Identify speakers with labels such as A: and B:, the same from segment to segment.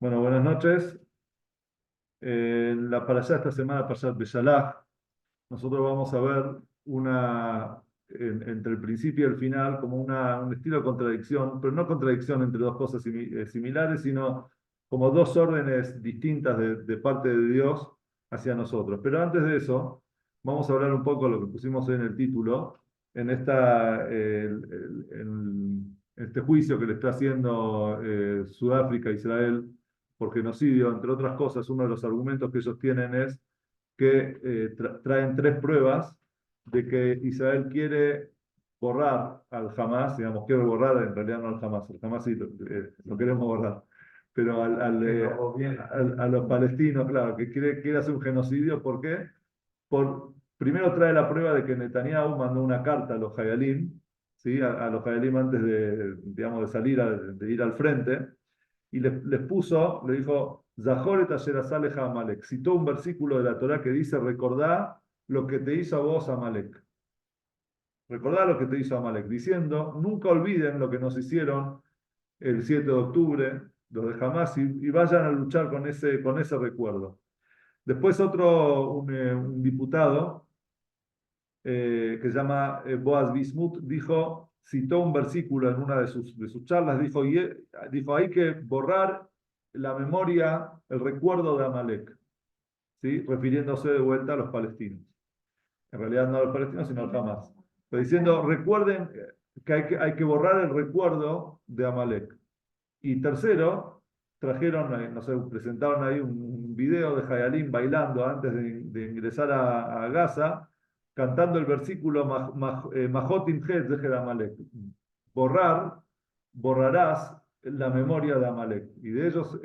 A: Bueno, buenas noches. La parashá esta semana, Parashat Beshalach, nosotros vamos a ver entre el principio y el final como un estilo de contradicción, pero no contradicción entre dos cosas similares, sino como dos órdenes distintas de parte de Dios hacia nosotros. Pero antes de eso, vamos a hablar un poco de lo que pusimos hoy en el título, en este juicio que le está haciendo Sudáfrica a Israel por genocidio. Entre otras cosas, uno de los argumentos que ellos tienen es que traen tres pruebas de que Israel quiere borrar al Hamas, digamos, quiere borrar en realidad no al Hamas, el Hamas sí lo queremos borrar, pero a los palestinos, claro, que quiere hacer un genocidio. ¿Por qué? Primero trae la prueba de que Netanyahu mandó una carta a los Hayalim, ¿sí? A los Hayalim antes digamos, de salir, de ir al frente, y les puso, le dijo, Zahor et asher asá leja Amalek. Citó un versículo de la Torá que dice, recordá lo que te hizo a vos Amalek. Recordá lo que te hizo Amalek, diciendo, nunca olviden lo que nos hicieron el 7 de octubre, los de Hamas, y vayan a luchar con ese recuerdo. Después un diputado que se llama Boaz Bismuth, citó un versículo en una de sus charlas, dijo, hay que borrar la memoria, el recuerdo de Amalek, ¿sí? Refiriéndose de vuelta a los palestinos. En realidad no a los palestinos, sino al Hamas. Pero diciendo, recuerden que hay que borrar el recuerdo de Amalek. Y tercero, trajeron, no sé, presentaron ahí un video de Hayalim bailando antes de ingresar a Gaza, cantando el versículo Mahotim Het Zeher Amalek. Borrar, borrarás la memoria de Amalek. Y de eso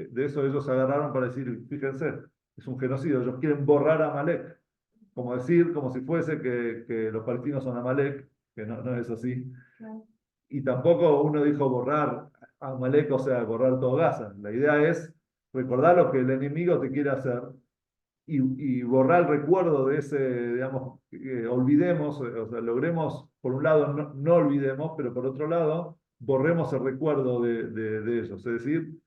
A: ellos agarraron para decir, fíjense, es un genocidio, ellos quieren borrar a Amalek. Como decir, como si fuese que los palestinos son Amalek, que no es así. Y tampoco uno dijo borrar a Amalek, o sea, borrar todo Gaza. La idea es recordar lo que el enemigo te quiere hacer y borrar el recuerdo de ese, digamos, olvidemos, o sea, logremos, por un lado, no olvidemos, pero por otro lado, borremos el recuerdo de ellos, es decir,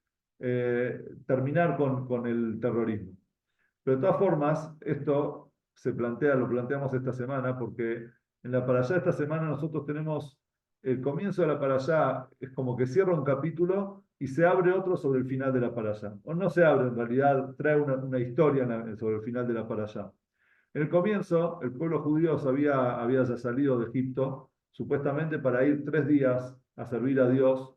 A: terminar con el terrorismo. Pero de todas formas, esto lo planteamos esta semana, porque en la parashá esta semana nosotros tenemos el comienzo de la parashá, es como que cierra un capítulo y se abre otro sobre el final de la parashá. O no se abre, en realidad trae una historia sobre el final de la parashá. En el comienzo, el pueblo judío había ya salido de Egipto, supuestamente para ir 3 días a servir a Dios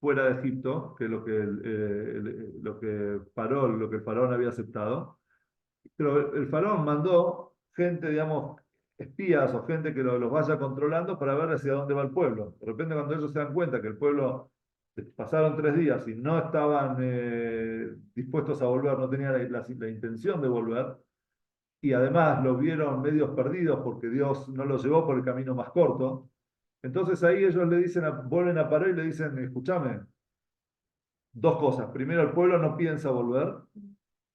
A: fuera de Egipto, que es lo que el faraón había aceptado. Pero el faraón mandó gente, digamos, espías o gente que los vaya controlando para ver hacia dónde va el pueblo. De repente, cuando ellos se dan cuenta que el pueblo pasaron 3 días y no estaban dispuestos a volver, no tenían la intención de volver, y además los vieron medios perdidos porque Dios no los llevó por el camino más corto, entonces ahí ellos le dicen, vuelven a parar y le dicen, escúchame, dos cosas. Primero, el pueblo no piensa volver.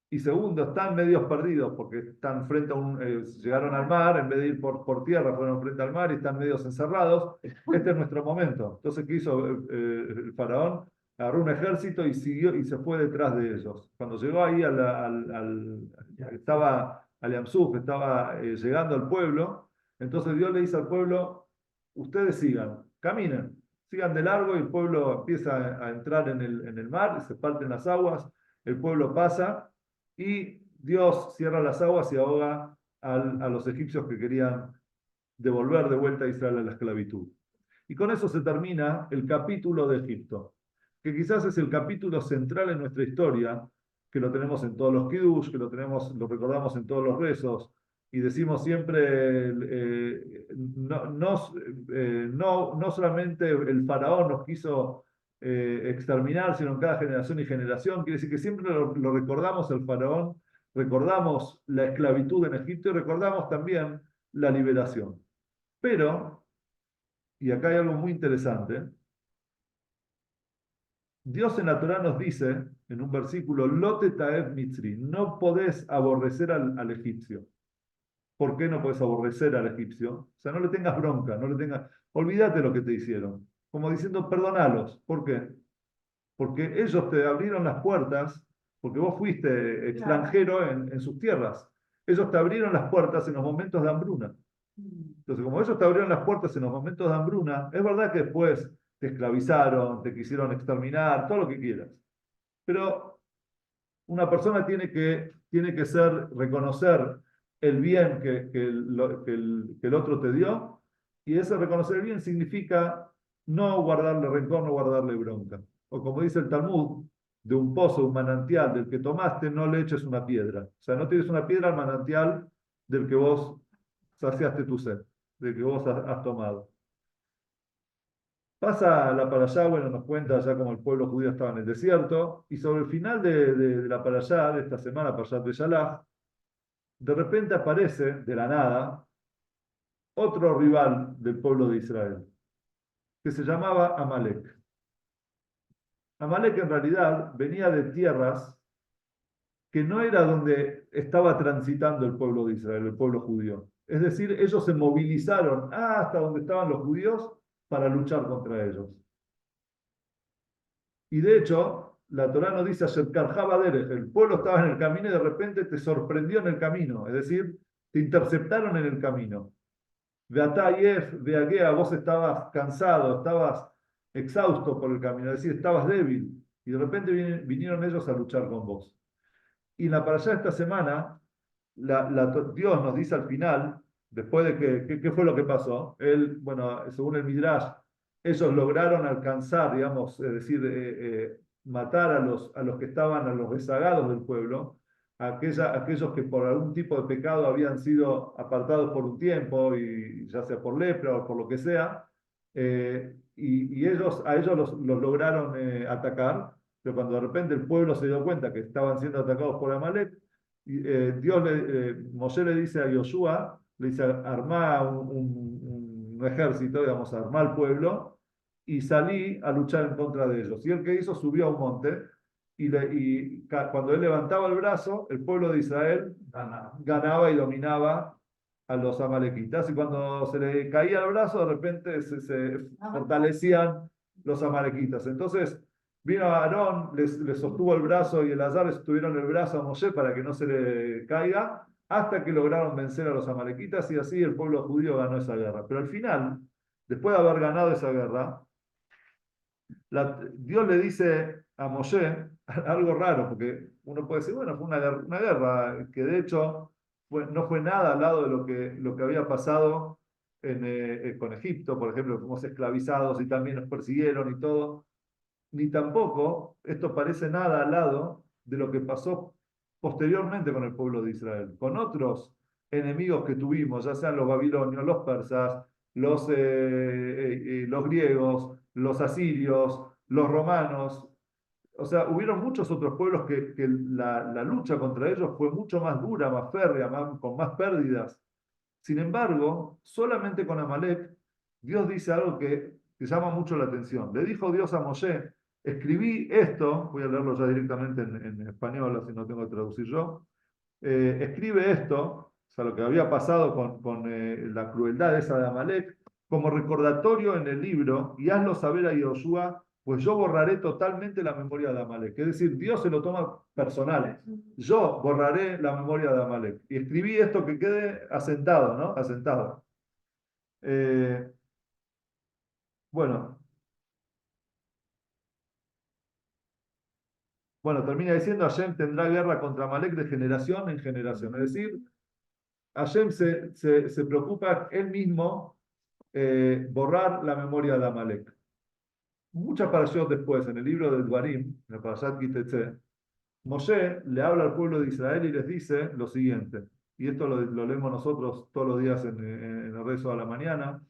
A: Y segundo, están medios perdidos porque están llegaron al mar, en vez de ir por tierra, fueron frente al mar y están medios encerrados. Este es nuestro momento. Entonces, ¿qué hizo el faraón? Agarró un ejército y siguió y se fue detrás de ellos. Cuando llegó ahí estaba al Yamsuf, estaba llegando al pueblo, entonces Dios le dice al pueblo, ustedes sigan, caminen, sigan de largo y el pueblo empieza a entrar en el mar, se parten las aguas, el pueblo pasa y Dios cierra las aguas y ahoga a los egipcios que querían devolver de vuelta a Israel a la esclavitud. Y con eso se termina el capítulo de Egipto, que quizás es el capítulo central en nuestra historia, que lo tenemos en todos los kiddush, lo recordamos en todos los rezos, y decimos siempre, no solamente el faraón nos quiso exterminar, sino en cada generación y generación. Quiere decir que siempre lo recordamos el faraón, recordamos la esclavitud en Egipto y recordamos también la liberación. Pero, y acá hay algo muy interesante, Dios en la Torá nos dice, en un versículo, Lote taev mitzri, no podés aborrecer al egipcio. ¿Por qué no podés aborrecer al egipcio? O sea, no le tengas bronca, olvídate lo que te hicieron. Como diciendo, perdonalos. ¿Por qué? porque ellos te abrieron las puertas, porque vos fuiste extranjero en sus tierras. Ellos te abrieron las puertas en los momentos de hambruna. Entonces, como ellos te abrieron las puertas en los momentos de hambruna, es verdad que después te esclavizaron, te quisieron exterminar, todo lo que quieras. Pero una persona tiene que reconocer el bien que el otro te dio, y ese reconocer el bien significa no guardarle rencor, no guardarle bronca. O como dice el Talmud, de un pozo, un manantial del que tomaste, no le eches una piedra. O sea, no tires una piedra al manantial del que vos saciaste tu sed, del que vos has tomado. Pasa la parashá, bueno, nos cuenta ya como el pueblo judío estaba en el desierto, y sobre el final de la parashá, de esta semana, parashá de Shalach, de repente aparece, de la nada, otro rival del pueblo de Israel, que se llamaba Amalek. Amalek en realidad venía de tierras que no era donde estaba transitando el pueblo de Israel, el pueblo judío. Es decir, ellos se movilizaron hasta donde estaban los judíos para luchar contra ellos. Y de hecho, la Torá nos dice, el pueblo estaba en el camino y de repente te sorprendió en el camino, es decir, te interceptaron en el camino. Beatayef, Beagea, vos estabas cansado, estabas exhausto por el camino, es decir, estabas débil, y de repente vinieron ellos a luchar con vos. Y en la parashá de esta semana, Dios nos dice al final, después de qué fue lo que pasó, bueno, según el Midrash, ellos lograron alcanzar, digamos, es decir, matar a los que estaban, a los rezagados del pueblo, aquellos que por algún tipo de pecado habían sido apartados por un tiempo, y ya sea por lepra o por lo que sea, y a ellos los lograron atacar, pero cuando de repente el pueblo se dio cuenta que estaban siendo atacados por Amalek, Moshe le dice a Yoshua, le dice, armá un ejército, digamos, armá el pueblo y salí a luchar en contra de ellos. Y él que hizo, subió a un monte cuando él levantaba el brazo, el pueblo de Israel ganaba y dominaba a los amalequitas. Y cuando se le caía el brazo, de repente se fortalecían los amalequitas. Entonces vino Aarón, les sostuvo el brazo, y Elazar les tuvieron el brazo a Moshe para que no se le caiga, hasta que lograron vencer a los amalequitas, y así el pueblo judío ganó esa guerra. Pero al final, después de haber ganado esa guerra, Dios le dice a Moshe algo raro, porque uno puede decir, bueno, fue una guerra que de hecho no fue nada al lado de lo que había pasado con Egipto, por ejemplo, fuimos esclavizados y también nos persiguieron y todo, ni tampoco esto parece nada al lado de lo que pasó posteriormente con el pueblo de Israel, con otros enemigos que tuvimos, ya sean los babilonios, los persas, los griegos, los asirios, los romanos. O sea, hubieron muchos otros pueblos que la lucha contra ellos fue mucho más dura, más férrea, con más pérdidas. Sin embargo, solamente con Amalek, Dios dice algo que llama mucho la atención. Le dijo Dios a Moshe, escribí esto, voy a leerlo ya directamente en español, así no tengo que traducir yo. Escribe esto, o sea, lo que había pasado con la crueldad esa de Amalek, como recordatorio en el libro, y hazlo saber a Yoshua, pues yo borraré totalmente la memoria de Amalek. Es decir, Dios se lo toma personal. Yo borraré la memoria de Amalek. Y escribí esto que quede asentado, ¿no? Asentado. Eh, bueno, bueno, termina diciendo, Hashem tendrá guerra contra Amalek de generación en generación. Es decir, Hashem se preocupa él mismo borrar la memoria de Amalek. Muchas parashot después, en el libro de Dvarim, en el Parashat Kitetse, Moshe le habla al pueblo de Israel y les dice lo siguiente, y esto lo leemos nosotros todos los días en el rezo a la mañana,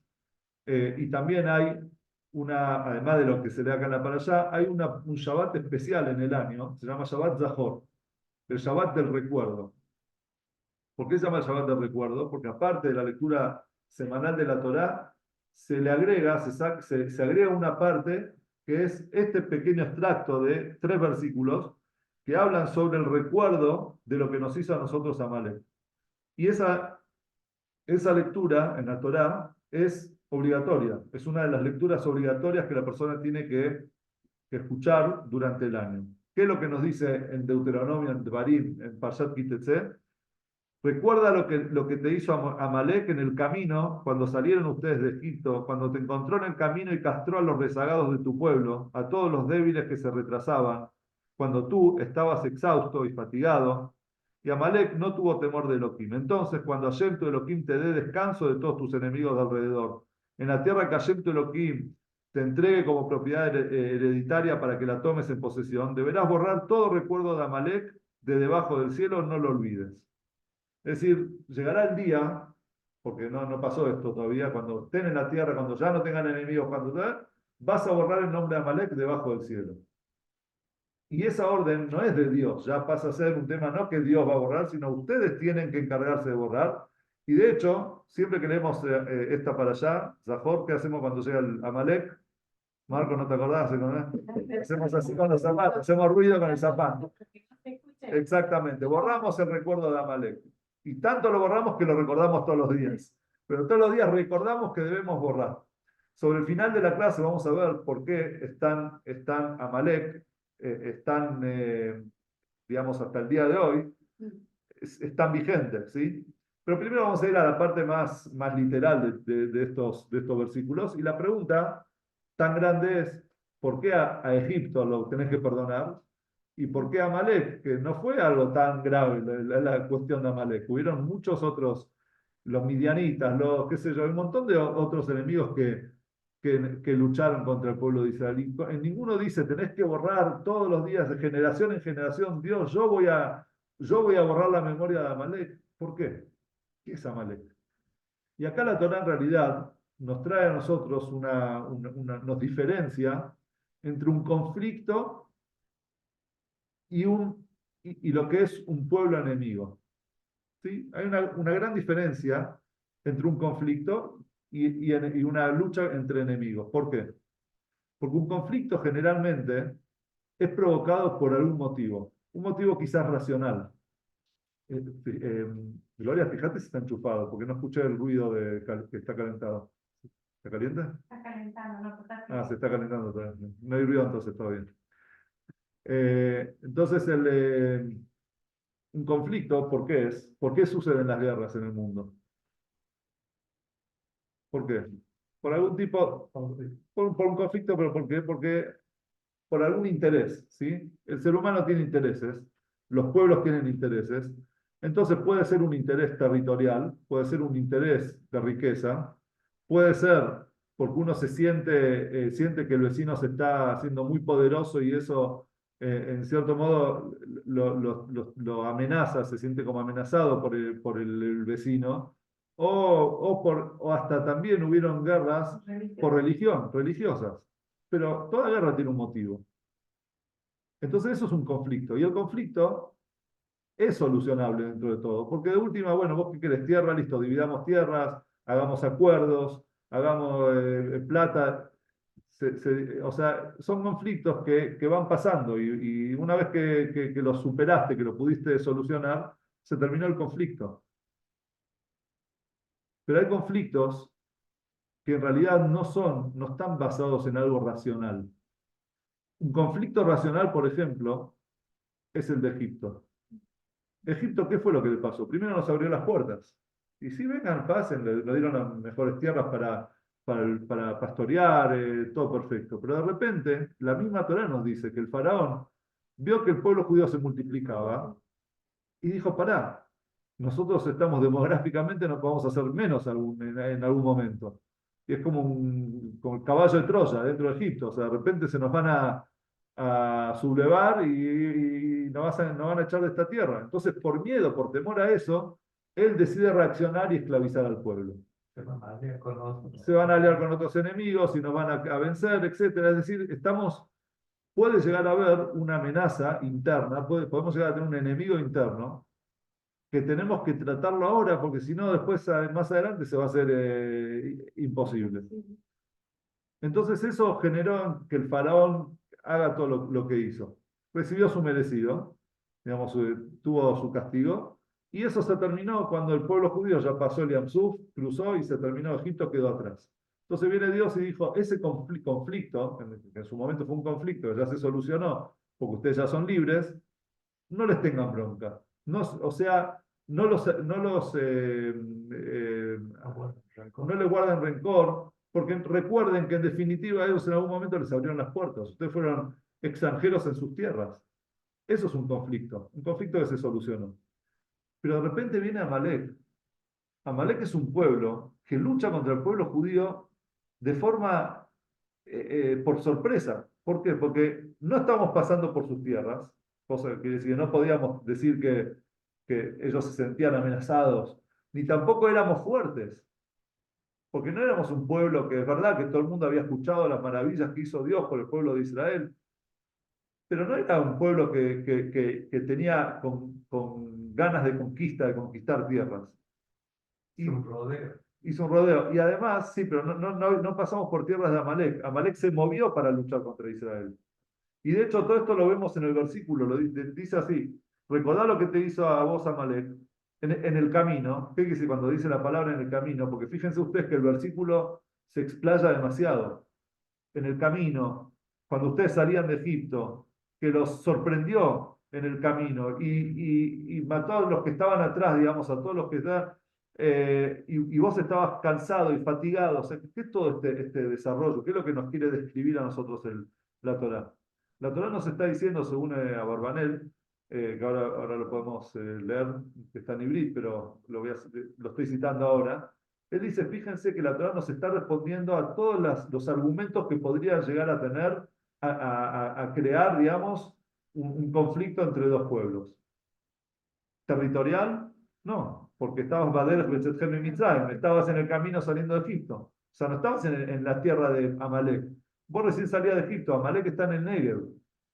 A: y también hay además de lo que se lee acá en la parashá, hay un Shabbat especial en el año, se llama Shabbat Zahor, el Shabbat del recuerdo. ¿Por qué se llama el Shabbat del recuerdo? Porque aparte de la lectura semanal de la Torá, se le agrega, se agrega una parte que es este pequeño extracto de 3 versículos que hablan sobre el recuerdo de lo que nos hizo a nosotros Amalek. Y esa lectura en la Torá es obligatoria, es una de las lecturas obligatorias que la persona tiene que que escuchar durante el año. ¿Qué es lo que nos dice en Deuteronomio, en Devarim, en Parshat Kitetse? Recuerda lo que te hizo Amalek en el camino, cuando salieron ustedes de Egipto, cuando te encontró en el camino y castró a los rezagados de tu pueblo, a todos los débiles que se retrasaban, cuando tú estabas exhausto y fatigado, y Amalek no tuvo temor de Elohim. Entonces, cuando Hashem tu Elohim te dé descanso de todos tus enemigos de alrededor, en la tierra que Hashem tu Elohim te entregue como propiedad hereditaria para que la tomes en posesión, deberás borrar todo recuerdo de Amalek de debajo del cielo, no lo olvides. Es decir, llegará el día, porque no pasó esto todavía, cuando estén en la tierra, cuando ya no tengan enemigos, vas a borrar el nombre de Amalek debajo del cielo. Y esa orden no es de Dios, ya pasa a ser un tema no que Dios va a borrar, sino ustedes tienen que encargarse de borrar. Y de hecho, siempre que leemos esta para allá, Zahor, ¿qué hacemos cuando llega el Amalek? Marco, ¿no te acordás? Hacemos así con los zapatos, hacemos ruido con el zapato. Exactamente, borramos el recuerdo de Amalek. Y tanto lo borramos que lo recordamos todos los días. Pero todos los días recordamos que debemos borrar. Sobre el final de la clase vamos a ver por qué están Amalek, digamos, hasta el día de hoy, están vigentes, ¿sí? Pero primero vamos a ir a la parte más literal de estos versículos. Y la pregunta tan grande es, ¿por qué a Egipto lo tenés que perdonar? ¿Y por qué a Amalek? Que no fue algo tan grave la cuestión de Amalek. Hubieron muchos otros, los midianitas, los, qué sé yo, un montón de otros enemigos que lucharon contra el pueblo de Israel. Y en ninguno dice, tenés que borrar todos los días, de generación en generación, Dios, yo voy a borrar la memoria de Amalek. ¿Por qué? ¿Qué es Amalek? Y acá la Torá en realidad nos trae a nosotros nos diferencia entre un conflicto y lo que es un pueblo enemigo. ¿Sí? Hay una gran diferencia entre un conflicto y una lucha entre enemigos. ¿Por qué? Porque un conflicto generalmente es provocado por algún motivo, un motivo quizás racional. Gloria, fíjate si está enchufado, porque no escuché el ruido que está calentado. ¿Está caliente?
B: Está calentando, no, está
A: Se está calentando todavía. No hay ruido, entonces está bien. Entonces, un conflicto, ¿por qué es? ¿Por qué suceden las guerras en el mundo? ¿Por qué? Por algún tipo, por un conflicto, pero ¿por qué? Porque por algún interés, ¿sí? El ser humano tiene intereses, los pueblos tienen intereses, entonces puede ser un interés territorial, puede ser un interés de riqueza, puede ser porque uno siente que el vecino se está haciendo muy poderoso y eso, en cierto modo, lo amenaza, se siente como amenazado por el vecino, o hasta también hubieron guerras por religión, religiosas. Pero toda guerra tiene un motivo. Entonces eso es un conflicto. Y el conflicto es solucionable dentro de todo. Porque de última, bueno, vos qué querés, tierra, listo, dividamos tierras, hagamos acuerdos, hagamos plata. O sea, son conflictos que van pasando y una vez que los superaste, que lo pudiste solucionar, se terminó el conflicto. Pero hay conflictos que en realidad no están basados en algo racional. Un conflicto racional, por ejemplo, es el de Egipto. Egipto, ¿qué fue lo que le pasó? Primero nos abrió las puertas. Y si vengan, pasen, le dieron las mejores tierras para pastorear, todo perfecto. Pero de repente, la misma Torá nos dice que el faraón vio que el pueblo judío se multiplicaba y dijo, pará, nosotros estamos demográficamente, nos podemos hacer menos en algún momento. Y es como el caballo de Troya dentro de Egipto. O sea, de repente se nos van a sublevar y nos van a echar de esta tierra. Entonces, por miedo, por temor a eso, él decide reaccionar y esclavizar al pueblo. Se van a aliar con otros enemigos y nos van a vencer, etcétera. Es decir, puede llegar a haber una amenaza interna, podemos llegar a tener un enemigo interno que tenemos que tratarlo ahora, porque si no, después, más adelante, se va a hacer imposible. Entonces eso generó que el faraón haga todo lo que hizo. Recibió su merecido, digamos, tuvo su castigo, y eso se terminó cuando el pueblo judío ya pasó el Yam Suf, cruzó y se terminó, Egipto quedó atrás. Entonces viene Dios y dijo, ese conflicto, que en su momento fue un conflicto, que ya se solucionó, porque ustedes ya son libres, no les tengan bronca. No, o sea, no les guarden rencor, porque recuerden que en definitiva ellos en algún momento les abrieron las puertas. Ustedes fueron extranjeros en sus tierras. Eso es un conflicto que se solucionó. Pero de repente viene Amalek. Amalek es un pueblo que lucha contra el pueblo judío de forma por sorpresa. ¿Por qué? Porque no estamos pasando por sus tierras, cosa que quiere decir que no podíamos decir que ellos se sentían amenazados, ni tampoco éramos fuertes, porque no éramos un pueblo que es verdad que todo el mundo había escuchado las maravillas que hizo Dios por el pueblo de Israel, pero no era un pueblo que tenía con ganas de conquista, de conquistar tierras. Y,
B: Un rodeo.
A: hizo un rodeo. Y además, sí, pero no pasamos por tierras de Amalek. Amalek se movió para luchar contra Israel. Y de hecho, todo esto lo vemos en el versículo, dice así: recordá lo que te hizo a vos Amalek en el camino. ¿Qué quiere decir cuando dice la palabra en el camino? Porque fíjense ustedes que el versículo se explaya demasiado. En el camino, cuando ustedes salían de Egipto, que los sorprendió en el camino y mató a los que estaban atrás, digamos, a todos los que estaban, y vos estabas cansado y fatigado. O sea, ¿qué es todo este desarrollo? ¿Qué es lo que nos quiere describir a nosotros la Torá? La Torá nos está diciendo, según Abarbanel, que ahora lo podemos leer, que está en Ibrit, pero lo estoy citando ahora. Él dice, fíjense que la Torá nos está respondiendo a todos los argumentos que podría llegar a tener a crear, digamos, un conflicto entre dos pueblos. Territorial, no, porque estabas y Mitzrayim, estabas en el camino saliendo de Egipto. O sea, no estabas en la tierra de Amalek. Vos recién salías de Egipto, Amalek está en el Negev.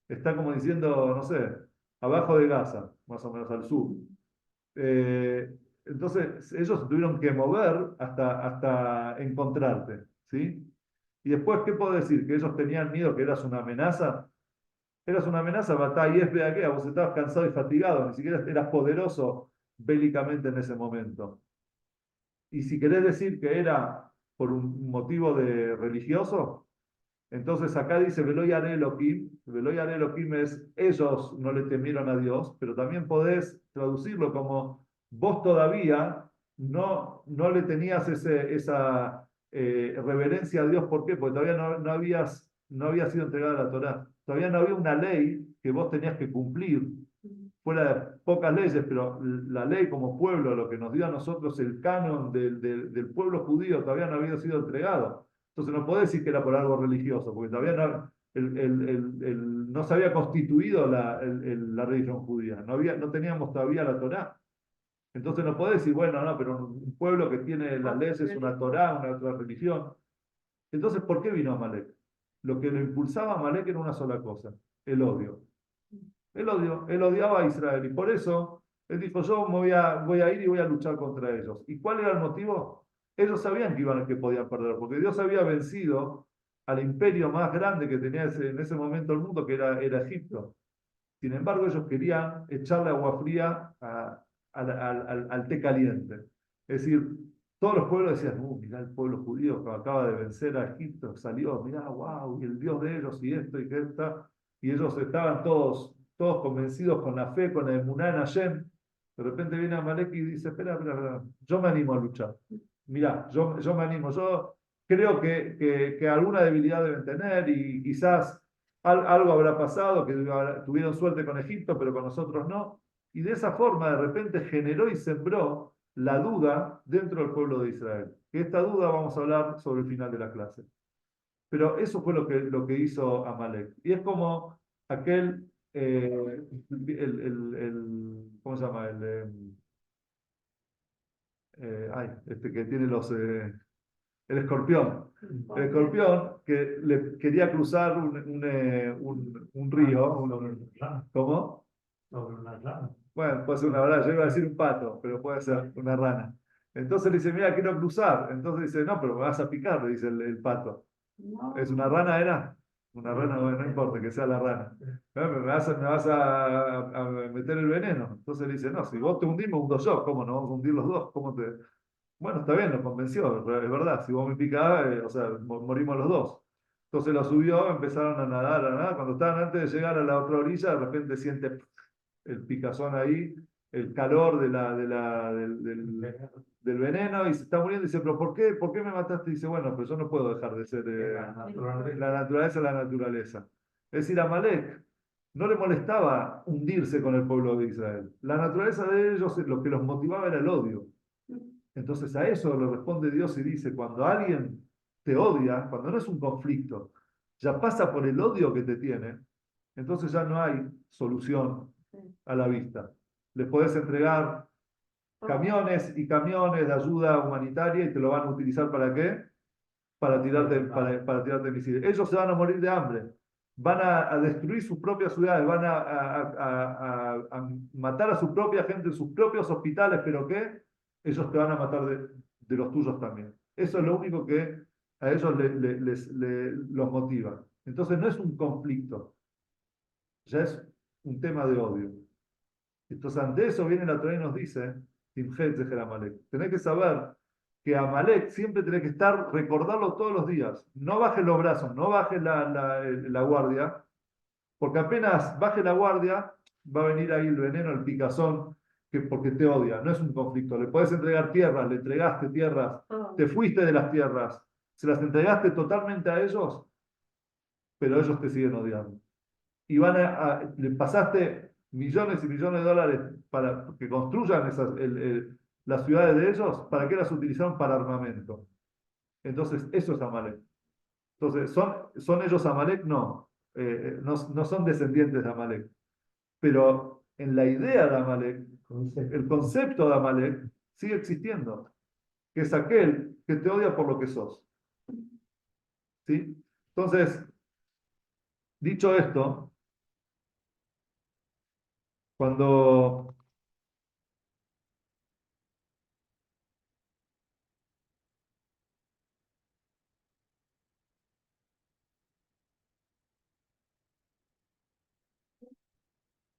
A: Está como diciendo, no sé, abajo de Gaza, más o menos al sur. Eh, entonces, ellos tuvieron que mover hasta encontrarte, ¿sí? Y después, ¿qué puedo decir? Que ellos tenían miedo, que eras una amenaza. Eras una amenaza, batalla, y es que vos estabas cansado y fatigado, ni siquiera eras poderoso bélicamente en ese momento. Y si querés decir que era por un motivo de religioso, entonces acá dice Veloy Are Elohim. Veloy Are Elohim es ellos no le temieron a Dios, pero también podés traducirlo como vos todavía no le tenías esa reverencia a Dios. ¿Por qué? Porque todavía no había sido entregada la Torá. Todavía no había una ley que vos tenías que cumplir. Fuera de pocas leyes, pero la ley como pueblo, lo que nos dio a nosotros el canon del pueblo judío, todavía no había sido entregado. Entonces no podés decir que era por algo religioso, porque todavía no se había constituido la religión judía, no teníamos todavía la Torá. Entonces no podés decir, bueno, no, pero un pueblo que tiene las leyes, una Torá, una otra religión. Entonces, ¿por qué vino Amalek? Lo que lo impulsaba a Amalek era una sola cosa: el odio. Él odiaba a Israel y por eso él dijo, yo voy a ir y voy a luchar contra ellos. ¿Y cuál era el motivo? Ellos sabían que podían perder, porque Dios había vencido al imperio más grande que tenía en ese momento el mundo, que era Egipto. Sin embargo, ellos querían echarle agua fría al té caliente. Es decir, todos los pueblos decían, mirá el pueblo judío que acaba de vencer a Egipto, salió, mirá, wow, y el Dios de ellos, y esto, y que está. Y ellos estaban todos convencidos con la fe, con el emuná en Hashem. De repente viene Amalek y dice, espera, yo me animo a luchar. Mirá, yo me animo, yo creo que alguna debilidad deben tener y quizás algo habrá pasado, que tuvieron suerte con Egipto, pero con nosotros no. Y de esa forma, de repente, generó y sembró la duda dentro del pueblo de Israel. Que esta duda vamos a hablar sobre el final de la clase. Pero eso fue lo que hizo Amalek. Y es como aquel, ¿cómo se llama? Este que tiene el escorpión. El escorpión que le quería cruzar un río. ¿Cómo?
B: Sobre una rama.
A: Bueno, puede ser una rana, yo iba a decir un pato, pero puede ser una rana. Entonces le dice, mira, quiero cruzar. Entonces dice, no, pero me vas a picar, le dice el pato. ¿Es una rana, era? Una rana, bueno, no importa que sea la rana. Me vas a meter el veneno. Entonces le dice, no, si vos te hundís, me hundo yo. ¿Cómo no vamos a hundir los dos? Bueno, está bien, lo convenció, es verdad, si vos me picás, o sea, morimos los dos. Entonces lo subió, empezaron a nadar. Cuando estaban antes de llegar a la otra orilla, de repente siente el picazón ahí, el calor del veneno y se está muriendo y dice, pero ¿por qué me mataste? Y dice, bueno, pero yo no puedo dejar de ser la naturaleza es la naturaleza. Es decir, Amalek no le molestaba hundirse con el pueblo de Israel. La naturaleza de ellos, lo que los motivaba era el odio. Entonces a eso le responde Dios y dice, cuando alguien te odia, cuando no es un conflicto, ya pasa por el odio que te tiene, entonces ya no hay solución a la vista. Les podés entregar camiones y camiones de ayuda humanitaria y te lo van a utilizar ¿para qué? Para tirarte misiles. Ellos se van a morir de hambre, van a destruir sus propias ciudades, van a matar a su propia gente en sus propios hospitales, pero ¿qué? Ellos te van a matar de los tuyos también. Eso es lo único que a ellos los motiva. Entonces no es un conflicto, ya es un tema de odio. Entonces, ante eso viene la Torá y nos dice, Timjet de Amalek. Tenés que saber que Amalek siempre tenés que estar, recordarlo todos los días. No bajes los brazos, no bajes la guardia, porque apenas baje la guardia, va a venir ahí el veneno, el picazón, porque te odia. No es un conflicto. Le podés entregar tierras, le entregaste tierras, te fuiste de las tierras, se las entregaste totalmente a ellos, pero ellos te siguen odiando y le pasaste millones y millones de dólares para que construyan las ciudades de ellos, ¿para qué las utilizaron? Para armamento. Entonces, eso es Amalek. Entonces, ¿son ellos Amalek? No. No son descendientes de Amalek. Pero en la idea de Amalek, el concepto de Amalek sigue existiendo, que es aquel que te odia por lo que sos. ¿Sí? Entonces, dicho esto, cuando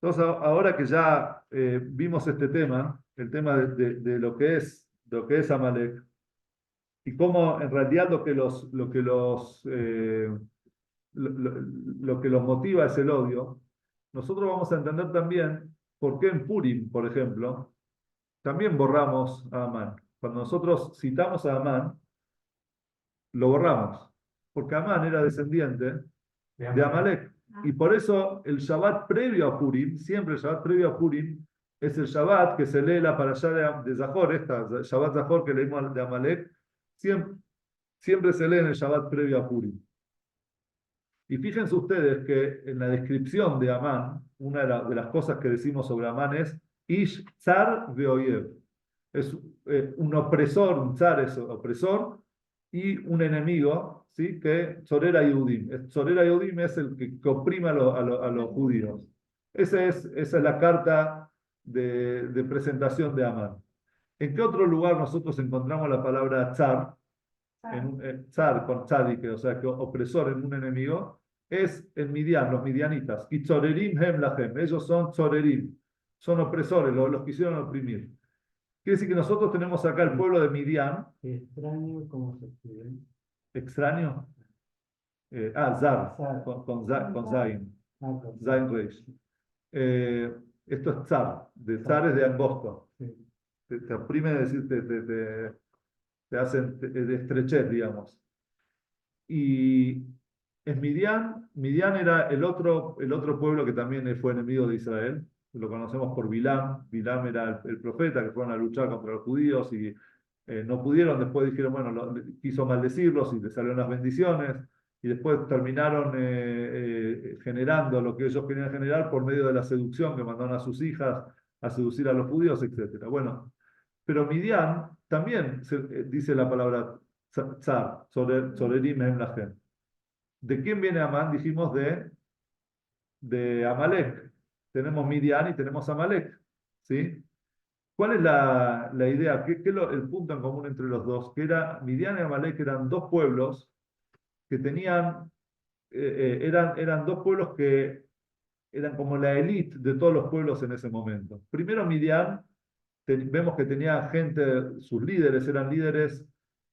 A: Entonces, ahora que ya vimos este tema, el tema de lo que es Amalek, y cómo en realidad lo que los motiva es el odio, nosotros vamos a entender también por qué en Purim, por ejemplo, también borramos a Amán. Cuando nosotros citamos a Amán, lo borramos, porque Amán era descendiente de Amalek. Y por eso el Shabbat previo a Purim, siempre el Shabbat previo a Purim, es el Shabbat que se lee la parashá de Zahor, esta Shabbat Zahor que leímos de Amalek, siempre se lee en el Shabbat previo a Purim. Y fíjense ustedes que en la descripción de Amán, una de las cosas que decimos sobre Amán es Ish Tzar Veoyev. Es un opresor, un zar es opresor, y un enemigo, ¿sí? Que Tzorera Yehudim. Tzorera Yehudim es el que oprime a los judíos. Esa es la carta de presentación de Amán. ¿En qué otro lugar nosotros encontramos la palabra zar? Zar con tzadik, o sea, que opresor en un enemigo, es en Midian, los midianitas. Y tzorerim hem lahem, ellos son tzorerim, son opresores, los quisieron oprimir. Quiere decir que nosotros tenemos acá el pueblo de Midian.
B: Extraño cómo se escribe.
A: Extraño. Zar,
B: Zar.
A: con Zain.
B: Con
A: Zain Reish. Esto es Zar, de Zar es de angosto.
B: Sí.
A: Te oprime, es decir, te hacen de estrechez, digamos. Y en Midian era el otro pueblo que también fue enemigo de Israel. Lo conocemos por Bilam. Bilam era el profeta que fueron a luchar contra los judíos y no pudieron. Después dijeron, bueno, quiso maldecirlos y les salieron las bendiciones. Y después terminaron generando lo que ellos querían generar por medio de la seducción que mandaron a sus hijas a seducir a los judíos, etcétera. Bueno, pero Midian también dice la palabra Tzar, Tzorerim Em Lahem. ¿De quién viene Amán? Dijimos de Amalek. Tenemos Midian y tenemos Amalek. ¿Sí? ¿Cuál es la idea? ¿Qué es el punto en común entre los dos? Que era Midian y Amalek eran dos pueblos que eran dos pueblos que eran como la élite de todos los pueblos en ese momento. Primero Midian vemos que tenía gente, sus líderes eran líderes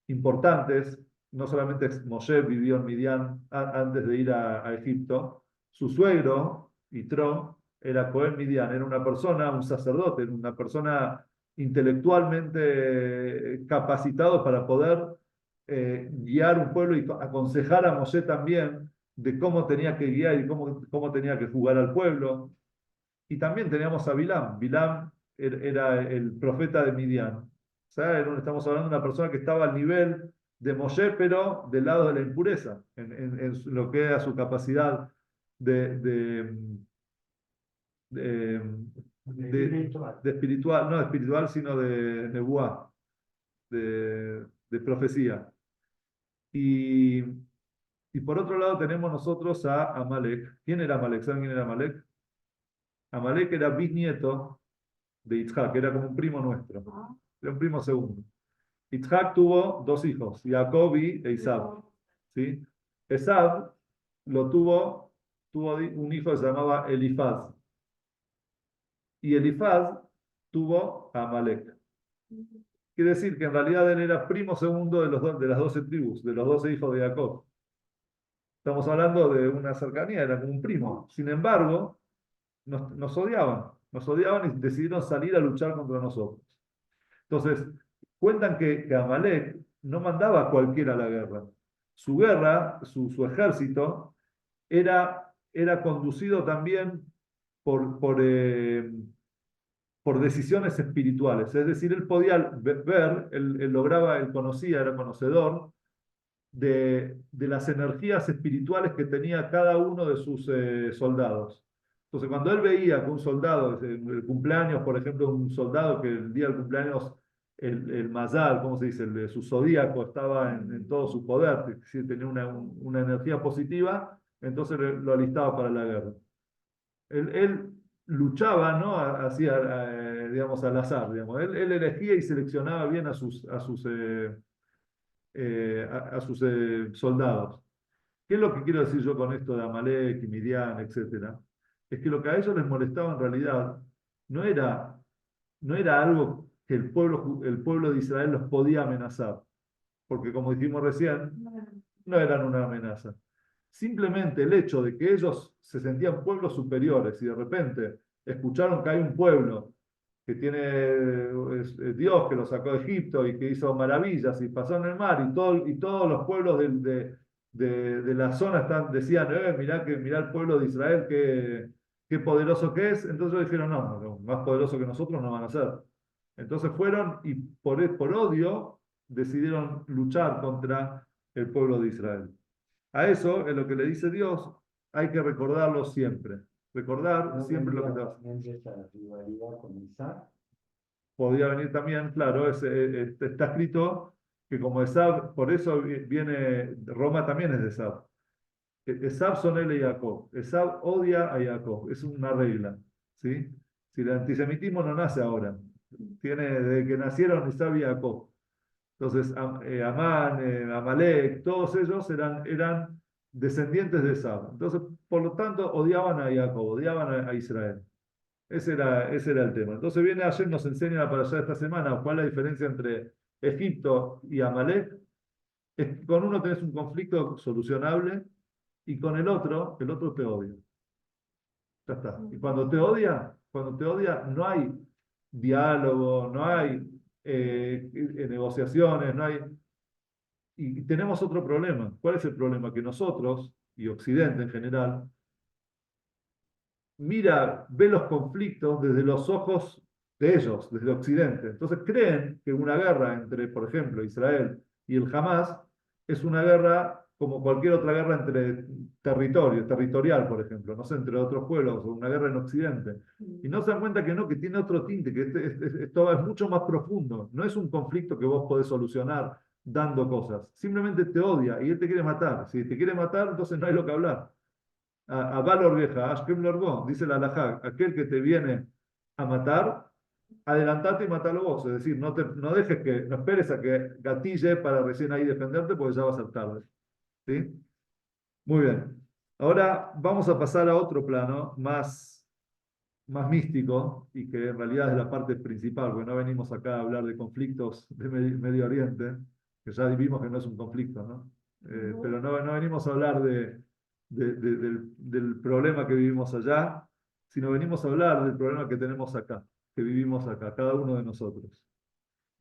A: importantes, no solamente Moshe vivió en Midian antes de ir a Egipto, su suegro, Yitro, era Cohen Midian, era una persona, un sacerdote, una persona intelectualmente capacitado para poder guiar un pueblo y aconsejar a Moshe también de cómo tenía que guiar y cómo tenía que jugar al pueblo. Y también teníamos a Bilam. Bilam era el profeta de Midian. O sea, estamos hablando de una persona que estaba al nivel de Moshe, pero del lado de la impureza, en lo que era su capacidad de, de, de,
B: Espiritual.
A: de espiritual, no de espiritual, sino de nebuá, de profecía. Y, y por otro lado tenemos nosotros a Amalek. ¿Quién era Amalek? ¿Saben quién era Amalek? Amalek era bisnieto de Yitzhak, era como un primo nuestro, era un primo segundo. Yitzhak tuvo dos hijos, Jacob y Esaú. ¿Sí? Esaú tuvo un hijo que se llamaba Elifaz. Y Elifaz tuvo a Amalek. Quiere decir que en realidad él era primo segundo de las 12 tribus, de los 12 hijos de Jacob. Estamos hablando de una cercanía, era como un primo. Sin embargo, nos odiaban y decidieron salir a luchar contra nosotros. Entonces, cuentan que Amalek no mandaba a cualquiera a la guerra. Su guerra, su ejército, era conducido también por decisiones espirituales. Es decir, él podía ver, él lograba, él conocía, era conocedor de las energías espirituales que tenía cada uno de sus soldados. Entonces, cuando él veía que un soldado, el cumpleaños, por ejemplo, un soldado que el día del cumpleaños, el mazal, ¿cómo se dice? Su zodíaco estaba en todo su poder, es decir, tenía una energía positiva, entonces lo alistaba para la guerra. Él luchaba, ¿no? Hacía, digamos, al azar, digamos. Él elegía y seleccionaba bien a sus soldados. ¿Qué es lo que quiero decir yo con esto de Amalek y Midian, etcétera? Es que lo que a ellos les molestaba en realidad no era, no era algo que el pueblo de Israel los podía amenazar, porque como dijimos recién, no eran una amenaza. Simplemente el hecho de que ellos se sentían pueblos superiores y de repente escucharon que hay un pueblo que tiene Dios que lo sacó de Egipto y que hizo maravillas y pasó en el mar y todos los pueblos de la zona decían, mirá el pueblo de Israel, qué poderoso que es. Entonces ellos dijeron, no, no, más poderoso que nosotros no van a ser. Entonces fueron y por odio decidieron luchar contra el pueblo de Israel. A eso, en lo que le dice Dios, hay que recordarlo siempre. Recordar
B: No
A: siempre lo que
B: vendía
A: te hace.
B: también de esta rivalidad con Isaac.
A: Podría venir también, claro, está escrito que como Esab, por eso viene, Roma también es de Esab. Esab son él y Jacob. Esab odia a Jacob, es una regla. ¿Sí? Si el antisemitismo no nace ahora, tiene desde que nacieron Esab y Jacob. Entonces, Amán, Amalek, todos ellos eran descendientes de Esab. Entonces, por lo tanto, odiaban a Jacob, odiaban a Israel. Ese era el tema. Entonces viene ayer, nos enseña para allá esta semana cuál es la diferencia entre Egipto y Amalek. Es que con uno tenés un conflicto solucionable y con el otro te odia. Ya está. Y cuando te odia, no hay diálogo, no hay negociaciones, no hay. Y tenemos otro problema. ¿Cuál es el problema? Que nosotros, y Occidente en general, ve los conflictos desde los ojos de ellos, desde Occidente. Entonces creen que una guerra entre, por ejemplo, Israel y el Hamas es una guerra como cualquier otra guerra entre territorial, por ejemplo, no sé, entre otros pueblos, o una guerra en Occidente. Y no se dan cuenta que no, que tiene otro tinte, que esto es mucho más profundo. No es un conflicto que vos podés solucionar dando cosas. Simplemente te odia y él te quiere matar. Si te quiere matar, entonces no hay lo que hablar. A Valor Vieja, a Ashkem Largó, dice la halajá, aquel que te viene a matar, adelantate y matalo vos. Es decir, no dejes no esperes a que gatille para recién ahí defenderte porque ya va a ser tarde. ¿Sí? Muy bien. Ahora vamos a pasar a otro plano más más místico y que en realidad es la parte principal, porque no venimos acá a hablar de conflictos de Medio Oriente, que ya vimos que no es un conflicto, ¿no? Pero no venimos a hablar del problema que vivimos allá, sino venimos a hablar del problema que tenemos acá, que vivimos acá, cada uno de nosotros.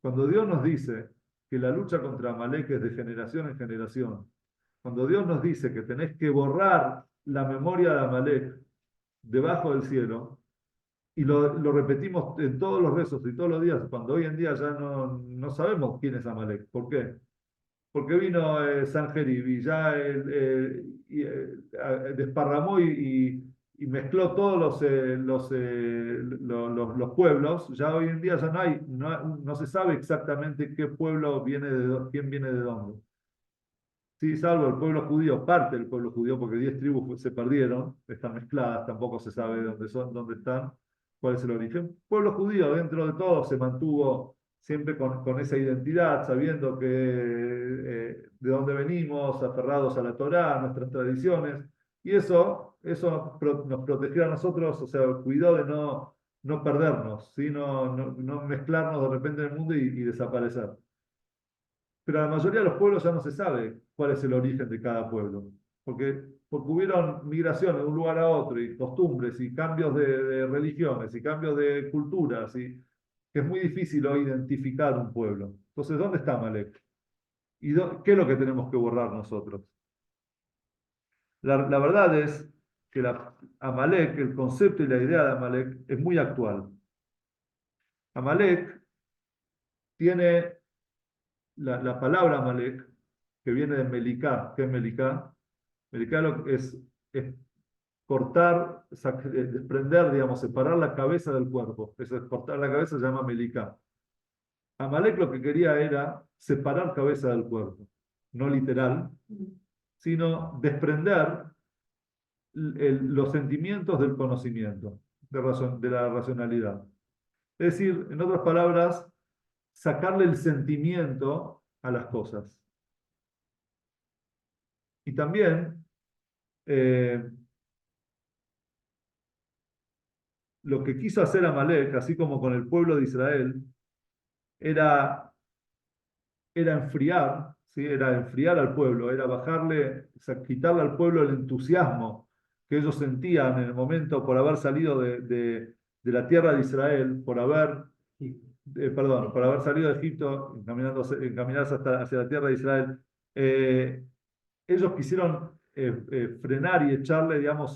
A: Cuando Dios nos dice que la lucha contra Amalek es de generación en generación, cuando Dios nos dice que tenés que borrar la memoria de Amalek debajo del cielo, y lo repetimos en todos los rezos y todos los días, cuando hoy en día ya no sabemos quién es Amalek. ¿Por qué? Porque vino Sanjerib y ya desparramó y mezcló todos los pueblos. Ya hoy en día ya no se sabe exactamente qué pueblo viene quién viene de dónde. Sí, salvo el pueblo judío, parte del pueblo judío, porque 10 tribus se perdieron, están mezcladas, tampoco se sabe dónde son, dónde están, cuál es el origen. El pueblo judío, dentro de todo, se mantuvo siempre con esa identidad, sabiendo que de dónde venimos, aferrados a la Torá, a nuestras tradiciones, y eso nos protegió a nosotros, o sea, cuidó de no perdernos, ¿sí? No mezclarnos de repente en el mundo y desaparecer. Pero la mayoría de los pueblos ya no se sabe cuál es el origen de cada pueblo, porque hubieron migraciones de un lugar a otro y costumbres y cambios de religiones y cambios de culturas, y que es muy difícil hoy identificar un pueblo. Entonces, ¿dónde está Amalek? ¿Y qué es lo que tenemos que borrar nosotros? La verdad es que Amalek, el concepto y la idea de Amalek es muy actual. Amalek tiene la palabra Amalek, que viene de Melicá. ¿Qué es Melicá? Melicá es cortar, desprender, digamos, separar la cabeza del cuerpo. Eso es cortar la cabeza, se llama Melicá. Amalek lo que quería era separar cabeza del cuerpo, no literal, sino desprender los sentimientos del conocimiento, de la racionalidad. Es decir, en otras palabras, sacarle el sentimiento a las cosas. Y también lo que quiso hacer Amalek, así como con el pueblo de Israel, era, era enfriar, ¿sí? Era enfriar al pueblo, era bajarle, o sea, quitarle al pueblo el entusiasmo que ellos sentían en el momento por haber salido de la tierra de Israel, por haber salido de Egipto, encaminarse hacia la tierra de Israel. Ellos quisieron frenar y echarle, digamos,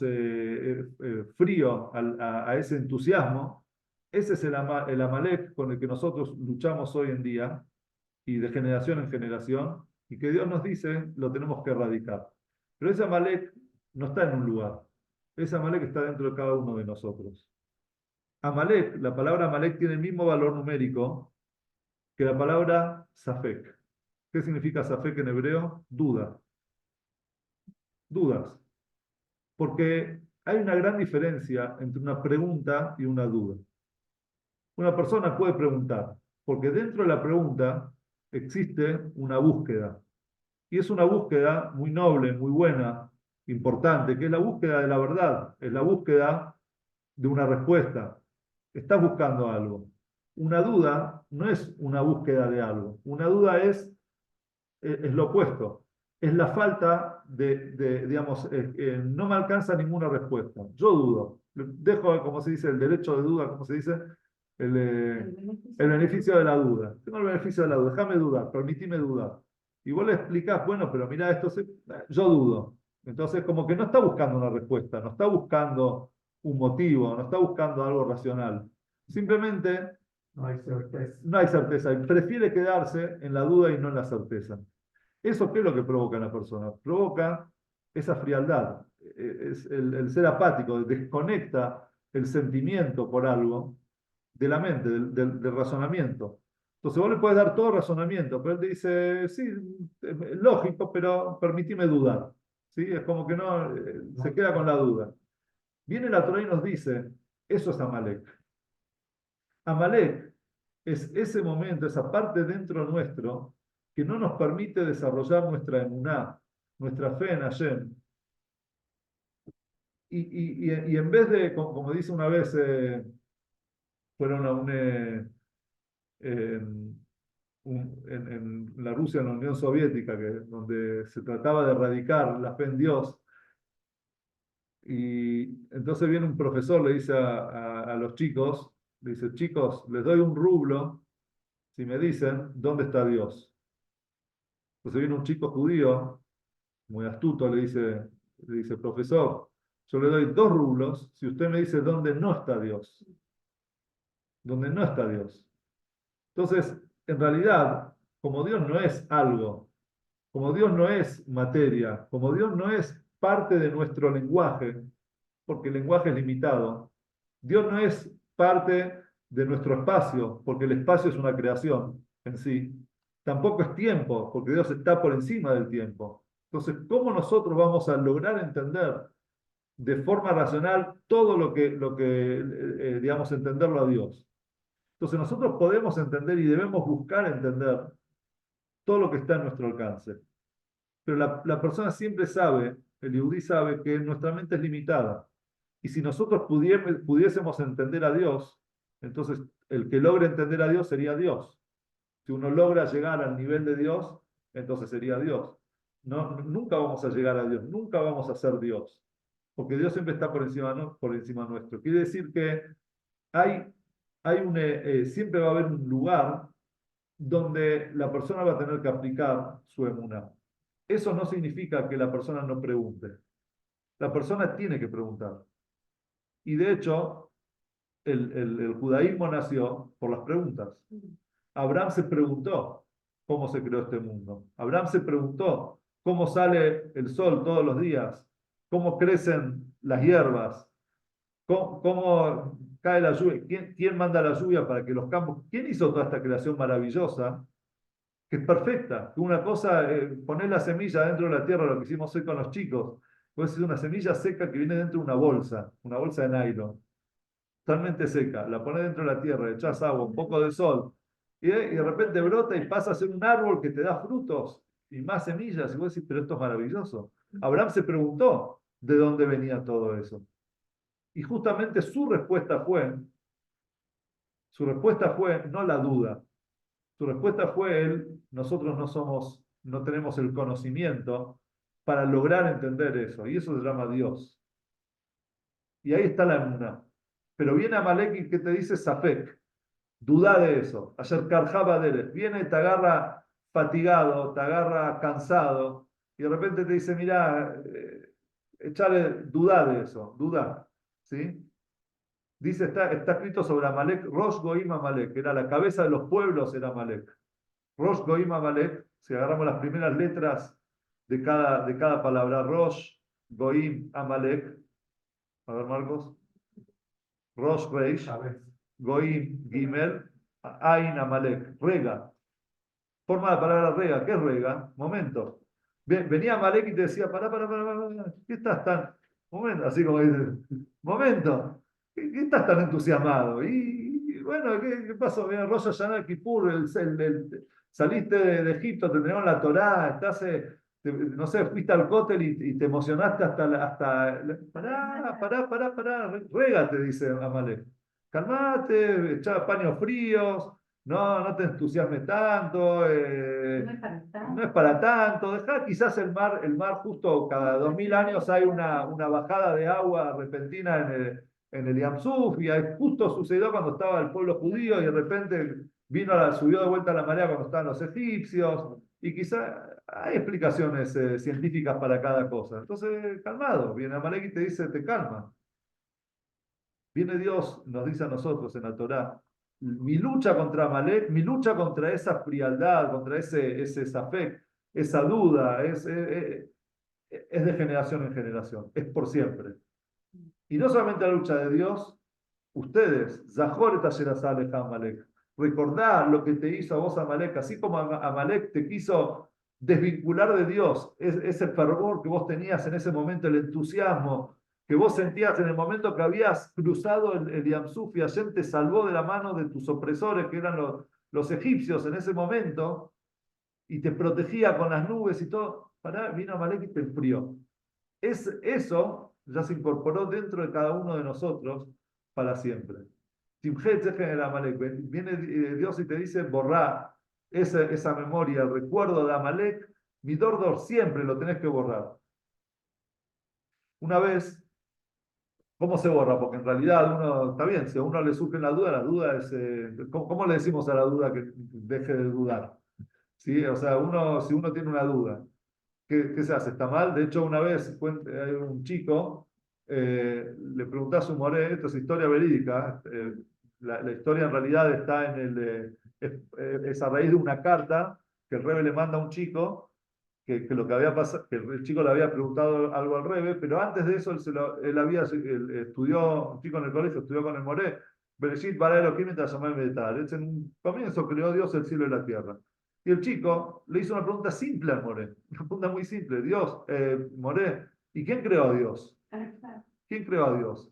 A: frío a ese entusiasmo. Ese es el Amalek con el que nosotros luchamos hoy en día y de generación en generación, y que Dios nos dice lo tenemos que erradicar. Pero ese Amalek no está en un lugar, ese Amalek está dentro de cada uno de nosotros. Amalek, la palabra Amalek tiene el mismo valor numérico que la palabra Safek. ¿Qué significa Safek en hebreo? Duda. Dudas. Porque hay una gran diferencia entre una pregunta y una duda. Una persona puede preguntar, porque dentro de la pregunta existe una búsqueda. Y es una búsqueda muy noble, muy buena, importante, que es la búsqueda de la verdad, es la búsqueda de una respuesta. Estás buscando algo. Una duda no es una búsqueda de algo. Una duda es lo opuesto. Es la falta digamos, no me alcanza ninguna respuesta. Yo dudo. Dejo, como se dice, el derecho de duda, como se dice, el beneficio de la duda. Tengo el beneficio de la duda. Déjame dudar, permitime dudar. Y vos le explicás, bueno, pero mira, yo dudo. Entonces, como que no está buscando una respuesta, no está buscando un motivo, no está buscando algo racional. Simplemente
B: No hay certeza.
A: no hay certeza. Y prefiere quedarse en la duda y no en la certeza. ¿Eso qué es lo que provoca en la persona? Provoca esa frialdad. Es el ser apático, desconecta el sentimiento por algo de la mente, del razonamiento. Entonces vos le puedes dar todo razonamiento, pero él te dice, sí, es lógico, pero permitime dudar. ¿Sí? Es como que no, se queda con la duda. Viene la Torá y nos dice, eso es Amalek. Amalek es ese momento, esa parte dentro nuestro que no nos permite desarrollar nuestra emuná, nuestra fe en Hashem. y en vez de, como dice una vez, fueron a en la Rusia, en la Unión Soviética, donde se trataba de erradicar la fe en Dios. Y entonces viene un profesor, le dice a los chicos, le dice, chicos, les doy un rublo si me dicen dónde está Dios. Entonces viene un chico judío, muy astuto, le dice, profesor, yo le doy 2 rublos si usted me dice dónde no está Dios. Donde no está Dios. Entonces, en realidad, como Dios no es algo, como Dios no es materia, como Dios no es parte de nuestro lenguaje, porque el lenguaje es limitado, Dios no es parte de nuestro espacio, porque el espacio es una creación en sí, tampoco es tiempo, porque Dios está por encima del tiempo. Entonces, ¿cómo nosotros vamos a lograr entender de forma racional todo digamos, entenderlo a Dios? Entonces nosotros podemos entender y debemos buscar entender todo lo que está en nuestro alcance. Pero la persona siempre sabe, el yehudí sabe que nuestra mente es limitada. Y si nosotros pudiésemos entender a Dios, entonces el que logre entender a Dios sería Dios. Si uno logra llegar al nivel de Dios, entonces sería Dios. No, nunca vamos a llegar a Dios, nunca vamos a ser Dios. Porque Dios siempre está por encima, ¿no? Por encima nuestro. Quiere decir que hay, siempre va a haber un lugar donde la persona va a tener que aplicar su emuná. Eso no significa que la persona no pregunte. La persona tiene que preguntar. Y de hecho, el judaísmo nació por las preguntas. Abraham se preguntó cómo se creó este mundo. Abraham se preguntó cómo sale el sol todos los días, cómo crecen las hierbas, cómo cae la lluvia, quién manda la lluvia para que los campos, quién hizo toda esta creación maravillosa, que es perfecta, que una cosa, poner la semilla dentro de la tierra, lo que hicimos hoy con los chicos, puede ser una semilla seca que viene dentro de una bolsa de nylon, totalmente seca, la pones dentro de la tierra, echas agua, un poco de sol, y de repente brota y pasa a ser un árbol que te da frutos y más semillas, y vos decís, pero esto es maravilloso. Abraham se preguntó de dónde venía todo eso. Y justamente su respuesta fue no la duda. Su respuesta fue nosotros no tenemos el conocimiento para lograr entender eso. Y eso se llama Dios. Y ahí está la emuná. Pero viene Amalek y que te dice Safek. Duda de eso. Ayer Karjaba Derech. Viene y te agarra fatigado, te agarra cansado. Y de repente te dice, mira, echale duda de eso. Duda. ¿Sí? Dice, está escrito sobre Amalek, Rosh Goim Amalek, que era la cabeza de los pueblos, era Amalek. Rosh Goim Amalek, si agarramos las primeras letras de cada palabra, Rosh Goim Amalek, a ver Marcos, Rosh Reish, Goim Gimel, Ain Amalek, Rega. Forma la palabra rega, ¿qué es rega? Momento. Venía Amalek y te decía, pará, ¿qué estás tan? Momento, así como dice, momento. ¿Qué estás tan entusiasmado? Y bueno, ¿qué pasó? Mira, Rosh Hashanah Kippur, saliste de Egipto, te entregaron la Torá, no sé, fuiste al cótel y te emocionaste pará, ruega, te dice Amalek. Calmate, echá paños fríos, no te entusiasmes tanto, no es para tanto, dejá quizás el mar justo cada 2000 años hay una bajada de agua repentina en el Yam Suf, y justo sucedió cuando estaba el pueblo judío y de repente subió de vuelta la marea cuando estaban los egipcios, y quizás hay explicaciones científicas para cada cosa. Entonces, calmado, viene Amalek y te dice, te calma. Viene Dios, nos dice a nosotros en la Torá, mi lucha contra Amalek, mi lucha contra esa frialdad, contra ese safek, esa duda, es de generación en generación, es por siempre. Y no solamente la lucha de Dios, ustedes, Zahor et asher asa lecha Amalek, recordá lo que te hizo a vos Amalek, así como Amalek te quiso desvincular de Dios, ese fervor que vos tenías en ese momento, el entusiasmo que vos sentías en el momento que habías cruzado el Yam Suf y Hashem te salvó de la mano de tus opresores, que eran los egipcios en ese momento, y te protegía con las nubes y todo, vino Amalek y te enfrió. Eso ya se incorporó dentro de cada uno de nosotros para siempre. Simchet Zechen el Amalek. Viene Dios y te dice, borrá esa memoria, el recuerdo de Amalek, Midordor, siempre lo tenés que borrar. Una vez, ¿cómo se borra? Porque en realidad uno, está bien, si a uno le surge la duda es, ¿cómo le decimos a la duda que deje de dudar? ¿Sí? O sea, si uno tiene una duda, ¿qué se hace? ¿Está mal? De hecho, una vez hay un chico, le preguntó a su moré, esto es historia verídica, la historia en realidad está en es a raíz de una carta que el Rebbe le manda a un chico, que lo que había pasado, que el chico le había preguntado algo al Rebbe, pero antes de eso él estudió, un chico en el colegio, estudió con el moré, Bereshit bara Elohim et hashamayim ve'etar. En un comienzo creó Dios el cielo y la tierra. Y el chico le hizo una pregunta simple al Moré, una pregunta muy simple. Dios, Moré, ¿y quién creó a Dios? ¿Quién creó a Dios?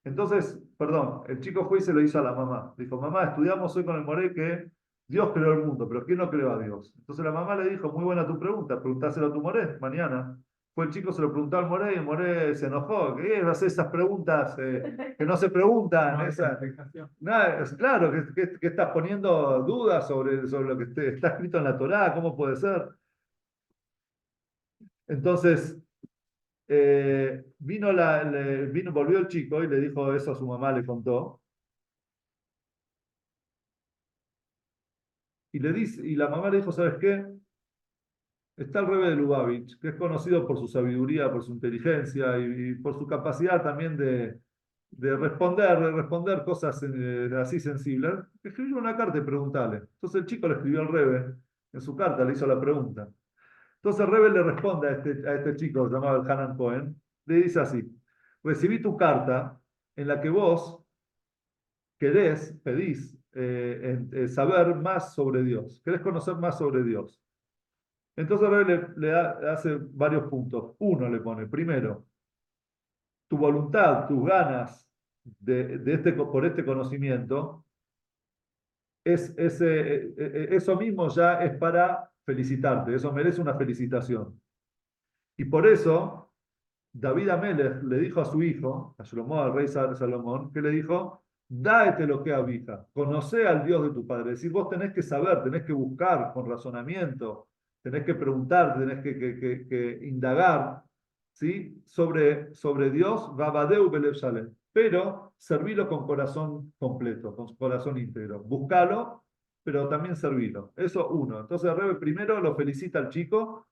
A: Entonces, perdón, el chico fue y se lo hizo a la mamá. Dijo, mamá, estudiamos hoy con el Moré que Dios creó el mundo, pero ¿quién no creó a Dios? Entonces la mamá le dijo, muy buena tu pregunta, preguntáselo a tu Moré mañana. Fue el chico, se lo preguntó al Moré y el Moré se enojó. ¿Qué hacer esas preguntas que no se preguntan?
C: No,
A: Esa, nada, claro, que estás poniendo dudas sobre lo que está escrito en la Torá, ¿cómo puede ser? Entonces, volvió el chico y le dijo eso a su mamá, le contó, y la mamá le dijo, ¿sabes qué? Está el Rebbe de Lubavitch, que es conocido por su sabiduría, por su inteligencia y por su capacidad también de responder cosas así sensibles. Escribió una carta y preguntarle. Entonces el chico le escribió al Rebbe, en su carta le hizo la pregunta. Entonces el Rebbe le responde a este chico llamado el Hanan Cohen, le dice así, recibí tu carta en la que vos pedís saber más sobre Dios, querés conocer más sobre Dios. Entonces el Rebbe le hace varios puntos. Uno le pone, primero, tu voluntad, tus ganas por este conocimiento, eso mismo ya es para felicitarte, eso merece una felicitación. Y por eso David Amelech le dijo a su hijo, a Shlomo, al rey Salomón, que le dijo, dáete lo que habita, conoce al Dios de tu padre. Es decir, vos tenés que saber, tenés que buscar con razonamiento, tenés que preguntar, tenés que indagar, ¿sí? sobre Dios, Babadeu Belev Shalem. Pero servilo con corazón completo, con corazón íntegro. Buscalo, pero también servilo. Eso uno. Entonces el Rebbe primero lo felicita al chico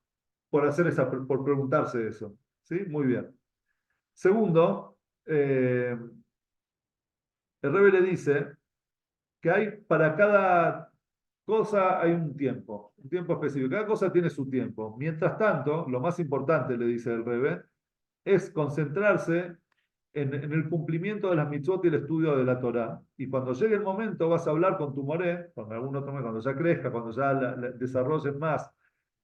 A: por preguntarse eso. ¿Sí? Muy bien. Segundo, el Rebbe le dice que para cada cosa hay un tiempo específico. Cada cosa tiene su tiempo. Mientras tanto, lo más importante, le dice el Rebbe, es concentrarse en el cumplimiento de las mitzvot y el estudio de la Torá. Y cuando llegue el momento vas a hablar con tu moré, cuando ya crezca, cuando ya desarrolles más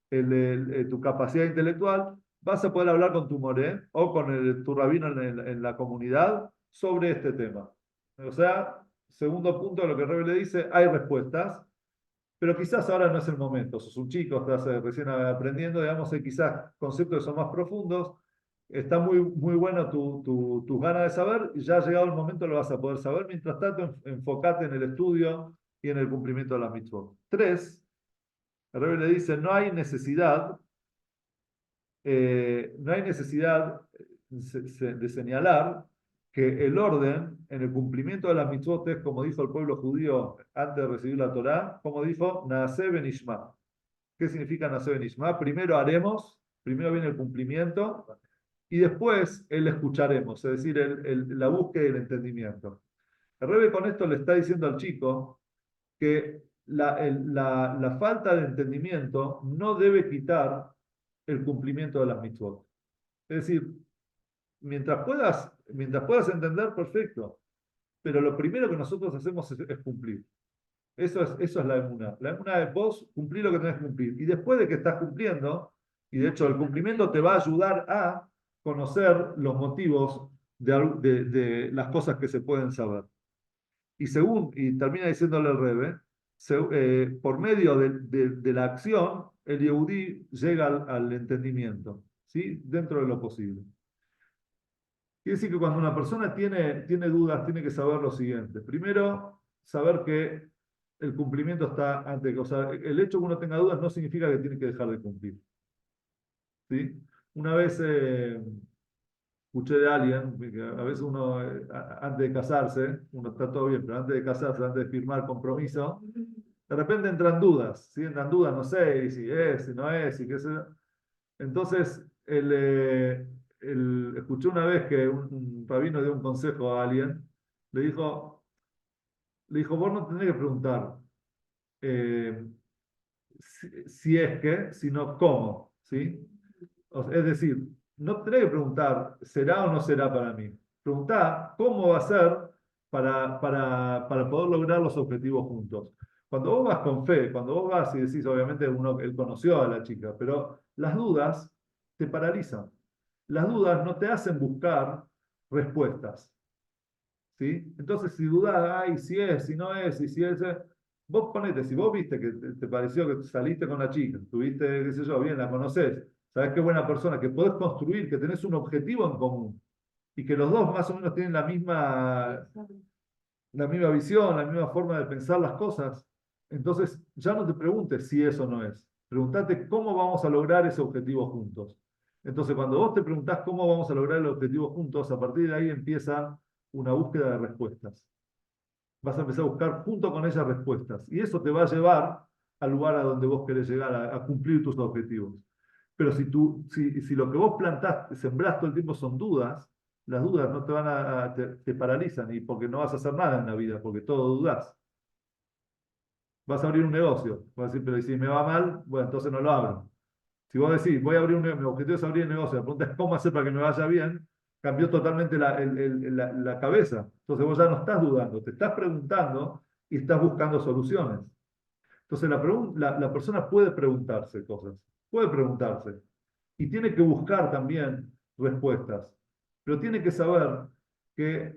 A: tu capacidad intelectual, vas a poder hablar con tu moré o con tu rabino en la comunidad sobre este tema. O sea, segundo punto de lo que el Rebbe le dice, hay respuestas, pero quizás ahora no es el momento. Sos un chico, estás recién aprendiendo, digamos, hay quizás conceptos que son más profundos. Está muy, muy bueno tus ganas de saber, y ya llegado el momento lo vas a poder saber. Mientras tanto, enfocate en el estudio y en el cumplimiento de las mitzvot. 3, el Rebbe le dice, no hay necesidad de señalar que el orden en el cumplimiento de las mitzvot es, como dijo el pueblo judío antes de recibir la Torá, como dijo, Naaseh benishma. ¿Qué significa Naaseh benishma? Primero haremos, primero viene el cumplimiento, y después el escucharemos, es decir, la búsqueda y el entendimiento. El Rebbe con esto le está diciendo al chico que la falta de entendimiento no debe quitar el cumplimiento de las mitzvot. Es decir, mientras puedas entender, perfecto. Pero lo primero que nosotros hacemos es cumplir. Eso es la emuná. La emuná es vos cumplir lo que tenés que cumplir. Y después de que estás cumpliendo, y de hecho el cumplimiento te va a ayudar a conocer los motivos de las cosas que se pueden saber. Y termina diciéndole el Rebbe, por medio de la acción, el Yehudí llega al entendimiento, ¿sí? Dentro de lo posible. Quiere decir que cuando una persona tiene dudas, tiene que saber lo siguiente. Primero, saber que el cumplimiento está antes. O sea, el hecho de que uno tenga dudas no significa que tiene que dejar de cumplir. ¿Sí? Una vez escuché de alguien, que a veces uno, antes de casarse, uno está todo bien, pero antes de casarse, antes de firmar compromiso, de repente entran dudas, ¿sí? Entran dudas, no sé, y si es, si no es, y qué sé yo. Entonces, escuché una vez que un rabino dio un consejo a alguien, le dijo, vos no tenés que preguntar eh, si es que, sino cómo, ¿sí? Es decir, no tenés que preguntar, ¿será o no será para mí? Preguntá cómo va a ser para poder lograr los objetivos juntos. Cuando vos vas con fe, cuando vos vas y decís, obviamente él conoció a la chica, pero las dudas te paralizan. Las dudas no te hacen buscar respuestas. ¿Sí? Entonces, si dudás, ay, si es, si no es, y si es, vos ponete, si vos viste que te pareció que saliste con la chica, tuviste, qué sé yo, bien, la conocés, sabés qué buena persona, que podés construir, que tenés un objetivo en común, y que los dos más o menos tienen la misma visión, la misma forma de pensar las cosas, entonces ya no te preguntes si eso no es. Preguntate cómo vamos a lograr ese objetivo juntos. Entonces, cuando vos te preguntás cómo vamos a lograr el objetivo juntos, a partir de ahí empieza una búsqueda de respuestas. Vas a empezar a buscar junto con esas respuestas. Y eso te va a llevar al lugar a donde vos querés llegar, a cumplir tus objetivos. Pero si lo que vos plantaste, sembraste todo el tiempo son dudas, las dudas no te van te paralizan y porque no vas a hacer nada en la vida, porque todo dudás. Vas a abrir un negocio, vas a decir, pero si me va mal, bueno, entonces no lo abro. Si vos decís, voy a abrir mi objetivo es abrir el negocio, la pregunta es cómo hacer para que me vaya bien, cambió totalmente la cabeza. Entonces vos ya no estás dudando, te estás preguntando y estás buscando soluciones. Entonces la persona puede preguntarse cosas, puede preguntarse y tiene que buscar también respuestas, pero tiene que saber que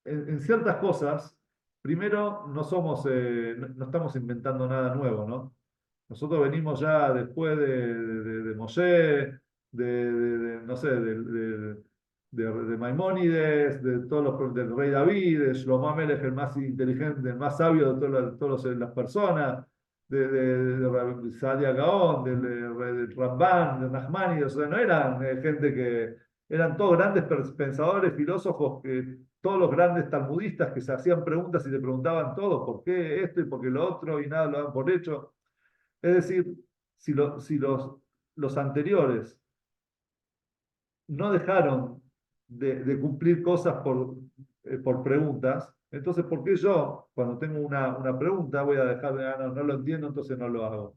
A: en ciertas cosas, primero no estamos inventando nada nuevo, ¿no? Nosotros venimos ya después de Moshe, no sé, de Maimónides, del rey David, de Shlomo Amelech, el más inteligente, el más sabio de todas las personas, de Rabbi Saadia Gaón, del Ramban, de Nachmanides, o sea, no eran gente que eran todos grandes pensadores, filósofos, todos los grandes talmudistas que se hacían preguntas y le preguntaban todo, ¿por qué esto y por qué lo otro? Y nada lo dan por hecho. Es decir, si los anteriores no dejaron de cumplir cosas por preguntas, entonces, ¿por qué yo, cuando tengo una pregunta, voy a dejar de, no lo entiendo, entonces no lo hago?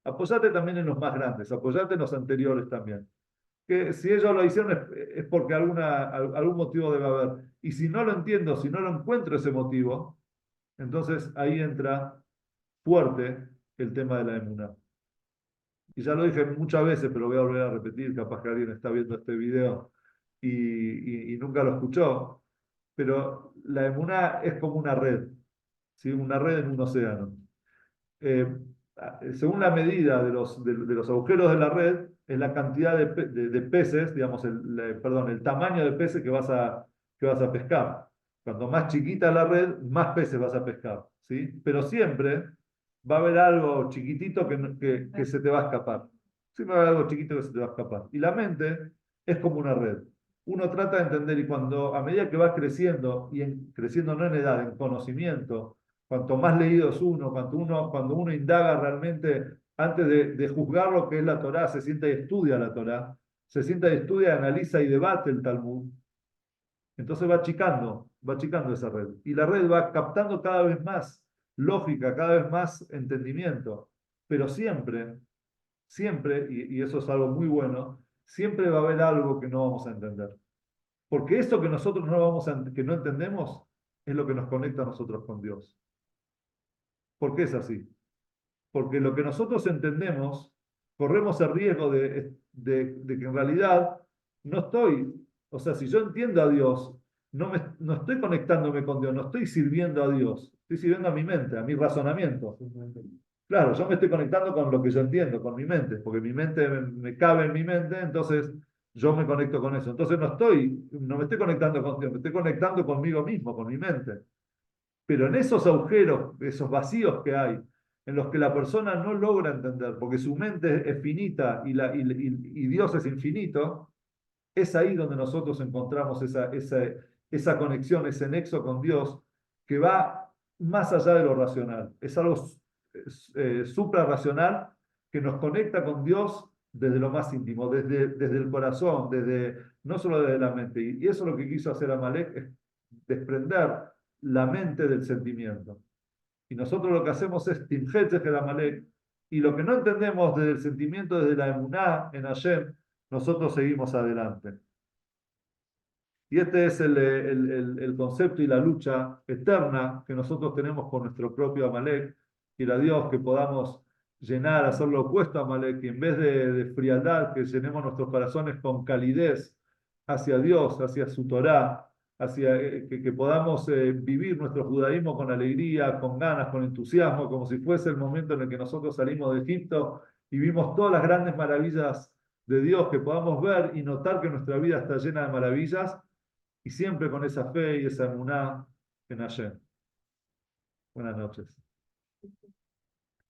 A: Apoyate también en los más grandes, apoyate en los anteriores también. Que si ellos lo hicieron es porque algún motivo debe haber. Y si no lo entiendo, si no lo encuentro ese motivo, entonces ahí entra fuerte el tema de la emuná. Y ya lo dije muchas veces, pero voy a volver a repetir, capaz que alguien está viendo este video y nunca lo escuchó, pero la emuná es como una red, ¿sí? Una red en un océano. Eh, Según la medida de los agujeros de la red, es la cantidad de peces, digamos, perdón, el tamaño de peces que vas a pescar. Cuanto más chiquita la red, más peces vas a pescar, ¿sí? Pero siempre va a haber algo chiquitito que se te va a escapar. Siempre va a haber algo chiquito que se te va a escapar. Y la mente es como una red. Uno trata de entender y a medida que vas creciendo, y creciendo no en edad, en conocimiento, cuanto más leído es uno, cuando uno indaga realmente, antes de juzgar lo que es la Torá, se sienta y estudia la Torá, se sienta y estudia, analiza y debate el Talmud, entonces va achicando esa red. Y la red va captando cada vez más lógica, cada vez más entendimiento. Pero siempre, siempre, y eso es algo muy bueno, siempre va a haber algo que no vamos a entender. Porque eso que nosotros que no entendemos es lo que nos conecta a nosotros con Dios. ¿Por qué es así? Porque lo que nosotros entendemos, corremos el riesgo de que en realidad no estoy, o sea, si yo entiendo a Dios, no estoy conectándome con Dios, no estoy sirviendo a Dios, estoy sirviendo a mi mente, a mi razonamiento. Claro, yo me estoy conectando con lo que yo entiendo, con mi mente, porque mi mente me cabe en mi mente, entonces yo me conecto con eso. Entonces no me estoy conectando con Dios, me estoy conectando conmigo mismo, con mi mente. Pero en esos agujeros, esos vacíos que hay, en los que la persona no logra entender, porque su mente es finita y Dios es infinito, es ahí donde nosotros encontramos esa conexión, ese nexo con Dios que va más allá de lo racional. Es algo suprarracional que nos conecta con Dios desde lo más íntimo, desde el corazón, no solo desde la mente. Y eso es lo que quiso hacer Amalek, es desprender la mente del sentimiento. Y nosotros lo que hacemos es Timjet el Amalek, y lo que no entendemos desde el sentimiento, desde la emuná en Hashem, nosotros seguimos adelante. Y este es el concepto y la lucha eterna que nosotros tenemos con nuestro propio Amalek. Y a Dios que podamos llenar, hacer lo opuesto a Amalek, y en vez de frialdad, que llenemos nuestros corazones con calidez hacia Dios, hacia su Torá, que podamos vivir nuestro judaísmo con alegría, con ganas, con entusiasmo, como si fuese el momento en el que nosotros salimos de Egipto y vimos todas las grandes maravillas de Dios, que podamos ver y notar que nuestra vida está llena de maravillas y siempre con esa fe y esa emuná en Hashem. Buenas noches.